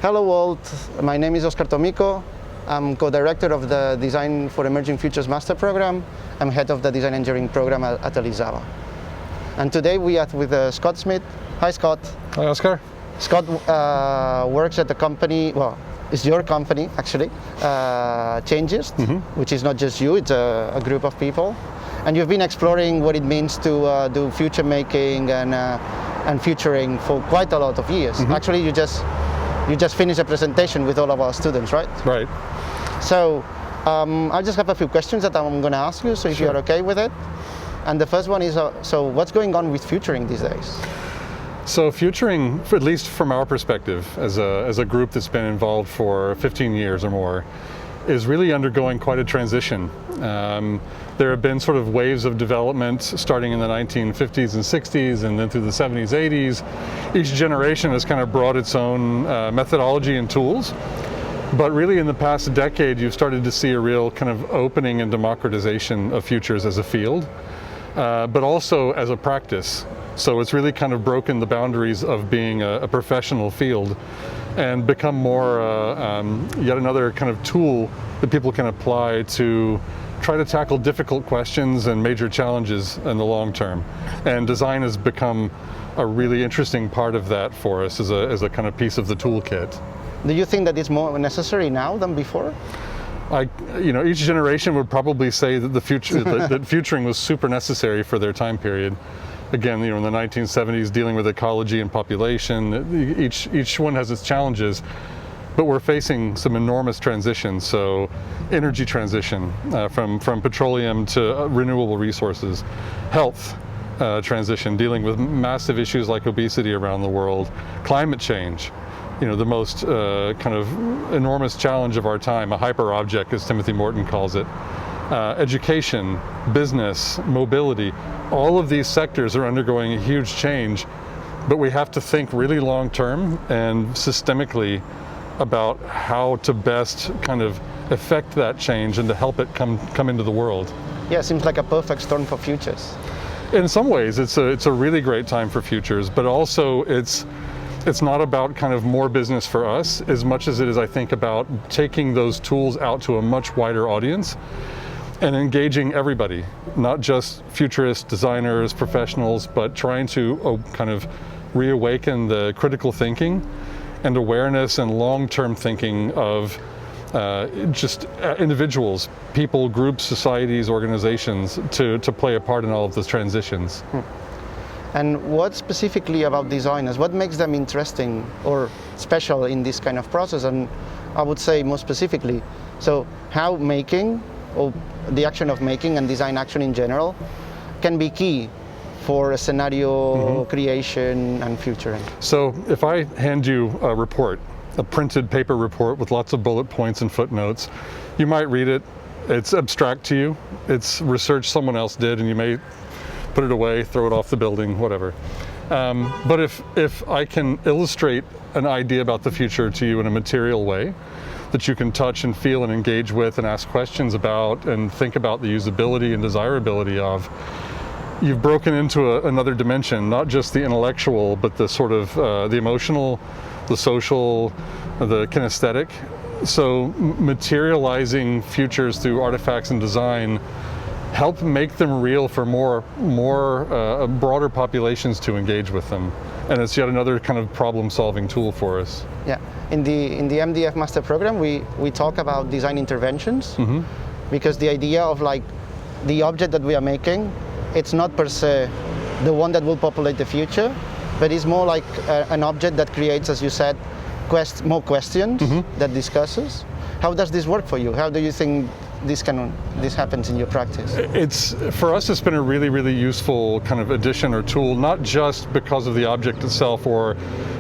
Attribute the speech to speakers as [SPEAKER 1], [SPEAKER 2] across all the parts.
[SPEAKER 1] Hello world, my name is Oscar Tomico. I'm co-director of the Design for Emerging Futures Master Program. I'm head of the Design Engineering Program at Elizaba. And today we are with Scott Smith. Hi Scott.
[SPEAKER 2] Hi Oscar.
[SPEAKER 1] Scott works at the company, well, it's your company actually, Changeist, which is not just you, it's a group of people. And you've been exploring what it means to do future making and futuring for quite a lot of years. Actually, you just finished a presentation with all of our students, right?
[SPEAKER 2] Right.
[SPEAKER 1] So I just have a few questions that I'm going to ask you, so if you're okay with it. And the first one is, so what's going on with futuring these days?
[SPEAKER 2] So futuring, at least from our perspective, as a group that's been involved for 15 years or more, is really undergoing quite a transition. There have been sort of waves of development starting in the 1950s and 60s and then through the 70s, 80s. Each generation has kind of brought its own methodology and tools. But really in the past decade, you've started to see a real kind of opening and democratization of futures as a field, but also as a practice. So it's really kind of broken the boundaries of being a professional field and become more yet another kind of tool that people can apply to try to tackle difficult questions and major challenges in the long term. And design has become a really interesting part of that for us as a kind of piece of the toolkit.
[SPEAKER 1] Do you think that it's more necessary now than before?
[SPEAKER 2] Each generation would probably say that that futuring was super necessary for their time period. Again, in the 1970s, dealing with ecology and population, each one has its challenges, but we're facing some enormous transitions. So, energy transition from petroleum to renewable resources, health transition, dealing with massive issues like obesity around the world, climate change. The most kind of enormous challenge of our time, a hyper object, as Timothy Morton calls it. Education, business, mobility, all of these sectors are undergoing a huge change, but we have to think really long term and systemically about how to best kind of affect that change and to help it come into the world.
[SPEAKER 1] Yeah, it seems like a perfect storm for futures.
[SPEAKER 2] In some ways, it's a really great time for futures, but also it's not about kind of more business for us as much as it is, I think, about taking those tools out to a much wider audience and engaging everybody, not just futurists, designers, professionals, but trying to kind of reawaken the critical thinking and awareness and long-term thinking of just individuals, people, groups, societies, organizations to play a part in all of those transitions.
[SPEAKER 1] And what specifically about designers, what makes them interesting or special in this kind of process? And I would say more specifically, so how making, or the action of making and design action in general, can be key for a scenario creation and futuring.
[SPEAKER 2] So if I hand you a report, a printed paper report with lots of bullet points and footnotes, you might read it, it's abstract to you, it's research someone else did and you may put it away, throw it off the building, whatever. But if I can illustrate an idea about the future to you in a material way that you can touch and feel and engage with and ask questions about and think about the usability and desirability of, you've broken into another dimension, not just the intellectual, but the sort of the emotional, the social, the kinesthetic. So materializing futures through artifacts and design help make them real for more broader populations to engage with them. And it's yet another kind of problem-solving tool for us.
[SPEAKER 1] Yeah, in the MDEF Master Program, we talk about design interventions, because the idea of like the object that we are making, it's not per se the one that will populate the future, but it's more like an object that creates, as you said, more questions that discusses. How does this work for you? How do you think this happens in your practice?
[SPEAKER 2] For us, it's been a really, really useful kind of addition or tool, not just because of the object itself or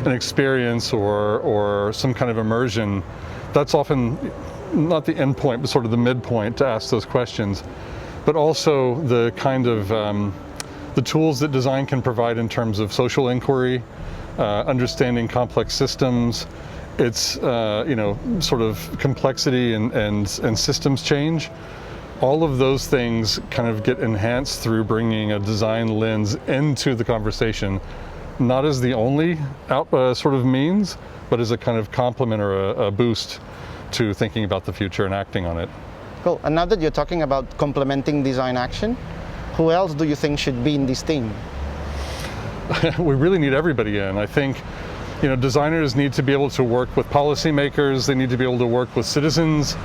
[SPEAKER 2] an experience or some kind of immersion. That's often not the end point, but sort of the midpoint to ask those questions, but also the kind of the tools that design can provide in terms of social inquiry, understanding complex systems. It's sort of complexity and systems change. All of those things kind of get enhanced through bringing a design lens into the conversation not as the only sort of means, but as a kind of complement or a boost to thinking about the future and acting on it.
[SPEAKER 1] Cool. And now that you're talking about complementing design action, who else do you think should be in this team?
[SPEAKER 2] We really need everybody in. I think, designers need to be able to work with policymakers. They need to be able to work with citizens.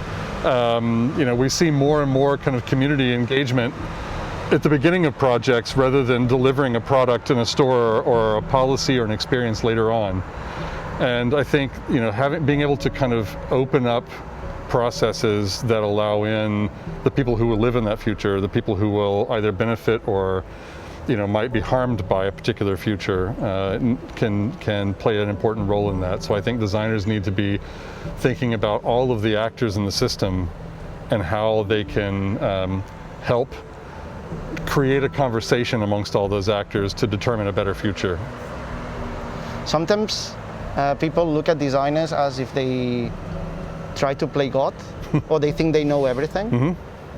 [SPEAKER 2] We see more and more kind of community engagement at the beginning of projects rather than delivering a product in a store or a policy or an experience later on. And I think, being able to kind of open up processes that allow in the people who will live in that future, the people who will either benefit or might be harmed by a particular future, can play an important role in that. So I think designers need to be thinking about all of the actors in the system and how they can help create a conversation amongst all those actors to determine a better future.
[SPEAKER 1] Sometimes people look at designers as if they try to play God or they think they know everything. Mm-hmm.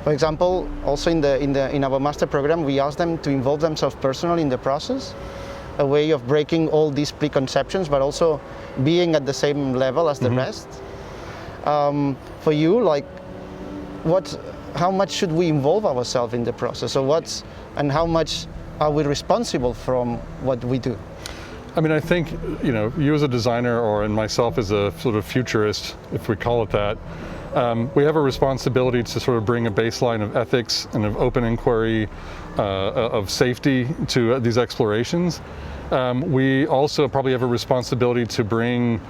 [SPEAKER 1] For example, also in our master program, we ask them to involve themselves personally in the process, a way of breaking all these preconceptions, but also being at the same level as the mm-hmm. rest. For you, how much should we involve ourselves in the process? So and how much are we responsible from what we do?
[SPEAKER 2] I mean, I think, you as a designer and myself as a sort of futurist, if we call it that, we have a responsibility to sort of bring a baseline of ethics and of open inquiry, of safety to these explorations. We also probably have a responsibility to bring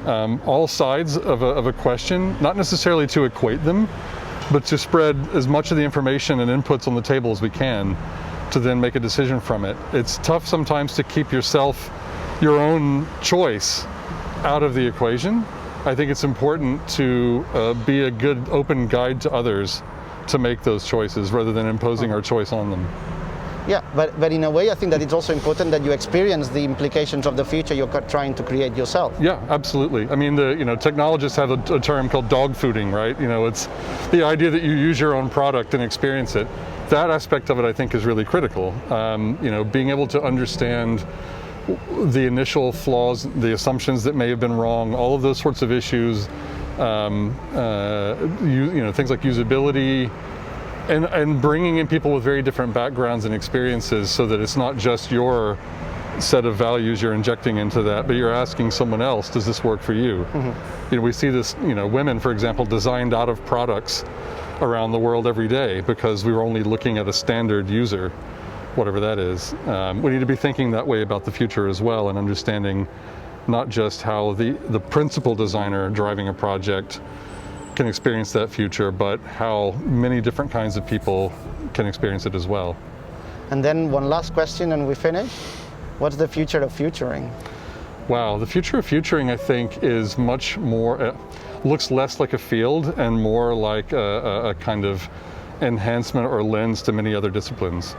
[SPEAKER 2] all sides of a question, not necessarily to equate them, but to spread as much of the information and inputs on the table as we can to then make a decision from it. It's tough sometimes to keep your own choice out of the equation. I think it's important to be a good open guide to others to make those choices rather than imposing our choice on them.
[SPEAKER 1] Yeah, but in a way I think that it's also important that you experience the implications of the future you're trying to create yourself.
[SPEAKER 2] Yeah, absolutely. I mean, technologists have a term called dog fooding, right? It's the idea that you use your own product and experience it. That aspect of it I think is really critical. Being able to understand the initial flaws, the assumptions that may have been wrong, all of those sorts of issues, things like usability, and bringing in people with very different backgrounds and experiences so that it's not just your set of values you're injecting into that, but you're asking someone else, does this work for you? Mm-hmm. We see this, women, for example, designed out of products around the world every day because we were only looking at a standard user, whatever that is. We need to be thinking that way about the future as well and understanding not just how the principal designer driving a project can experience that future, but how many different kinds of people can experience it as well.
[SPEAKER 1] And then one last question and we finish. What's the future of futuring?
[SPEAKER 2] Wow, the future of futuring I think is much more, looks less like a field and more like a kind of enhancement or lens to many other disciplines.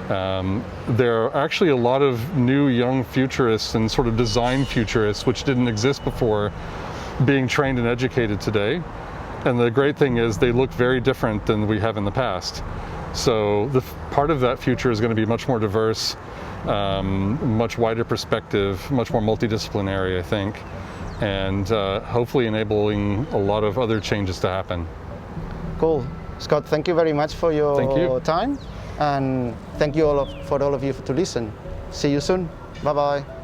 [SPEAKER 2] There are actually a lot of new young futurists and sort of design futurists which didn't exist before being trained and educated today. And the great thing is they look very different than we have in the past. So the part of that future is going to be much more diverse, much wider perspective, much more multidisciplinary, I think, and hopefully enabling a lot of other changes to happen.
[SPEAKER 1] Cool. Scott, thank you very much for your time. And thank you for all of you to listen. See you soon. Bye-bye.